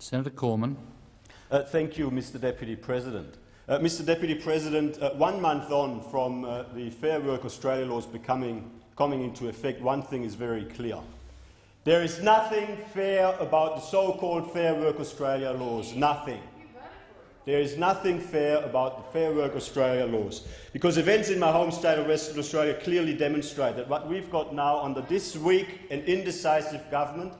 Senator Cormann. Thank you, Mr. Deputy President. Mr. Deputy President, 1 month on from the Fair Work Australia laws coming into effect, one thing is very clear. There is nothing fair about the so-called Fair Work Australia laws. Nothing. There is nothing fair about the Fair Work Australia laws, because events in my home state of Western Australia clearly demonstrate that what we've got now under this weak and indecisive government,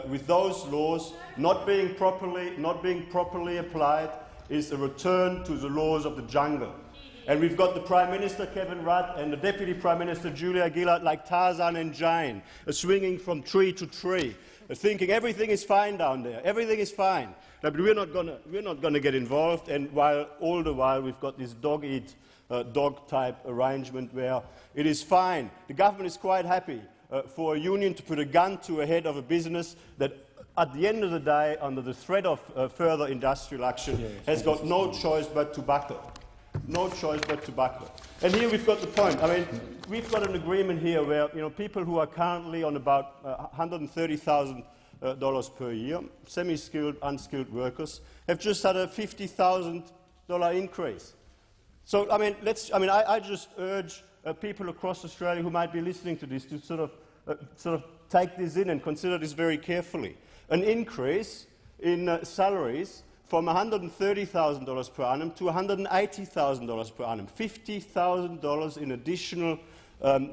with those laws not being properly applied, is a return to the laws of the jungle. And we've got the Prime Minister, Kevin Rudd, and the Deputy Prime Minister, Julia Gillard, like Tarzan and Jane, swinging from tree to tree, thinking everything is fine down there, everything is fine. No, but we're not going to get involved, and all the while we've got this dog-eat-dog-type arrangement where it is fine. The government is quite happy for a union to put a gun to the head of a business that, at the end of the day, under the threat of further industrial action, has got no choice but to buckle. No choice but to buckle. And here we've got the point. I mean, we've got an agreement here where people who are currently on about $130,000 per year, semi-skilled, unskilled workers, have just had a $50,000 increase. So, I just urge people across Australia who might be listening to this to sort of take this in and consider this very carefully. An increase in salaries from $130,000 per annum to $180,000 per annum, $50,000 in additional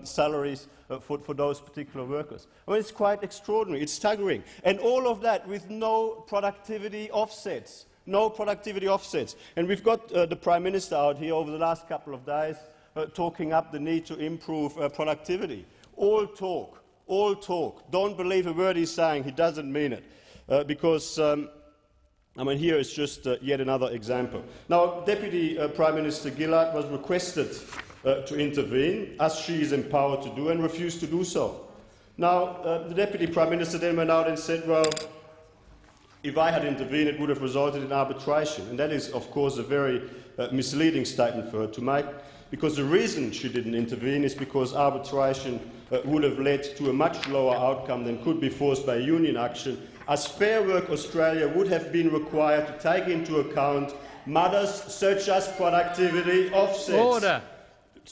salaries for those particular workers. I mean, it's quite extraordinary. It's staggering. And all of that with no productivity offsets. No productivity offsets. And we've got the Prime Minister out here over the last couple of days talking up the need to improve productivity. All talk. All talk. Don't believe a word he's saying. He doesn't mean it. Because here is just yet another example. Now, Deputy Prime Minister Gillard was requested to intervene, as she is empowered to do, and refused to do so. Now, the Deputy Prime Minister then went out and said, well, if I had intervened, it would have resulted in arbitration. And that is, of course, a very misleading statement for her to make, because the reason she didn't intervene is because arbitration would have led to a much lower outcome than could be forced by union action, as Fair Work Australia would have been required to take into account matters such as productivity offsets. Order.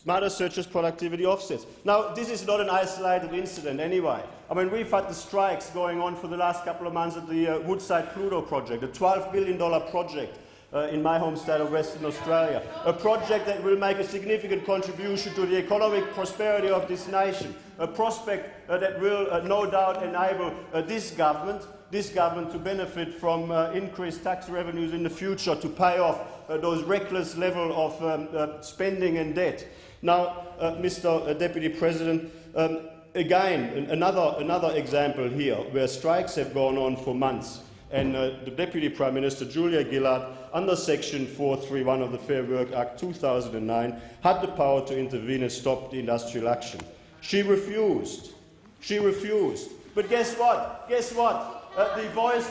Matters such as productivity offsets. Now, this is not an isolated incident anyway. I mean, we've had the strikes going on for the last couple of months at the Woodside-Pluto project, a $12 billion project in my home state of Western Australia, a project that will make a significant contribution to the economic prosperity of this nation, a prospect that will no doubt enable this government to benefit from increased tax revenues in the future to pay off those reckless level of spending and debt. Now, Mr. Deputy President, again, another example here where strikes have gone on for months, and the Deputy Prime Minister, Julia Gillard, under Section 431 of the Fair Work Act 2009, had the power to intervene and stop the industrial action. She refused. She refused. But guess what? Guess what? The voice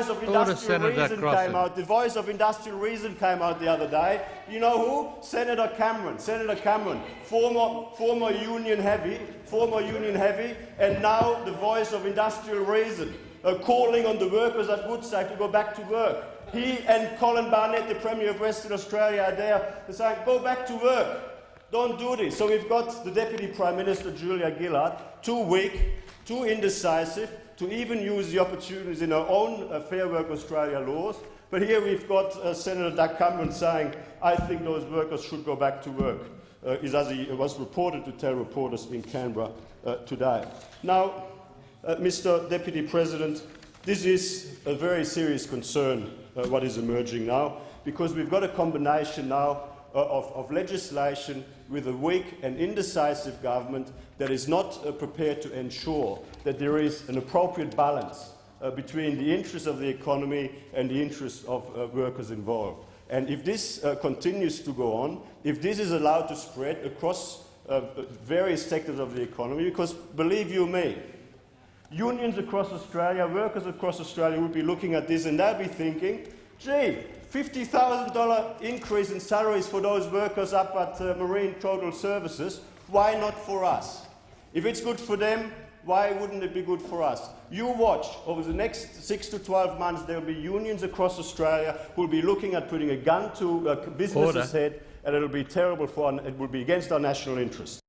of industrial reason came out. The voice of industrial reason came out the other day. You know who? Senator Cameron. Senator Cameron, former union heavy, and now the voice of industrial reason, calling on the workers at Woodside to go back to work. He and Colin Barnett, the Premier of Western Australia, are there saying, go back to work. Don't do this. So we've got the Deputy Prime Minister, Julia Gillard, too weak, too indecisive, to even use the opportunities in our own Fair Work Australia laws. But here we've got Senator Doug Cameron saying, I think those workers should go back to work, as he was reported to tell reporters in Canberra today. Now, Mr. Deputy President, this is a very serious concern, what is emerging now, because we've got a combination now of legislation with a weak and indecisive government that is not prepared to ensure that there is an appropriate balance between the interests of the economy and the interests of workers involved. And if this continues to go on, if this is allowed to spread across various sectors of the economy, because believe you me, unions across Australia, workers across Australia will be looking at this and they'll be thinking, gee, $50,000 increase in salaries for those workers up at Marine Total Services, why not for us? If it's good for them, why wouldn't it be good for us? You watch, over the next 6 to 12 months, there will be unions across Australia who will be looking at putting a gun to businesses' head, and it will be terrible it will be against our national interest.